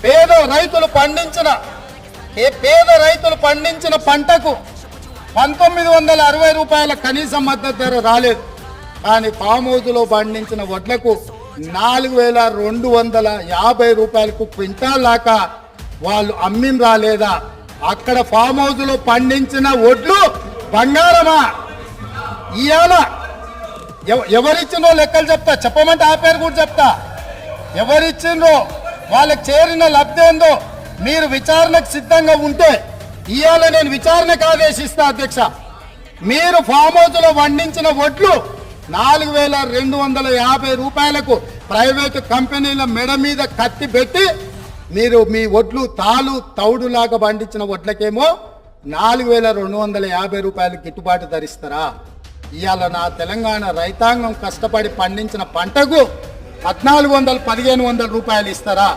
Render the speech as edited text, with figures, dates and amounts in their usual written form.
పేద రైతులు పండించిన పంటకు 1960 రూపాయల కనీస మద్దతు ధర రాలేదు. కానీ ఫామ్ హౌస్లో పండించిన వడ్లకు 4250 రూపాయలకు క్వింటాల్ దాకా వాళ్ళు అమ్మిన రాలేదా? అక్కడ ఫామ్ హౌస్లో పండించిన వడ్లు బంగారమా? ఇవాళ ఎవరిచ్చినో లెక్కలు చెప్తా, చెప్పమంటే ఆ పేరు కూడా చెప్తా. ఎవరిచ్చినో వాళ్ళకి చేరిన లబ్ధి ఏందో మీరు విచారణకు సిద్ధంగా ఉంటే ఇవాళ నేను విచారణకు ఆదేశిస్తా అధ్యక్ష. మీరు ఫామ్ హౌస్లో పండించిన వడ్లు 4250 రూపాయలకు ప్రైవేటు కంపెనీల మెడ మీద కత్తి పెట్టి మీరు మీ వడ్లు తౌడులాగా పండించిన వడ్లకేమో 4250 రూపాయలు గిట్టుబాటు ధరిస్తారా? ఇవాళ నా తెలంగాణ రైతాంగం కష్టపడి పండించిన పంటకు 1400-1500 రూపాయలు ఇస్తారా?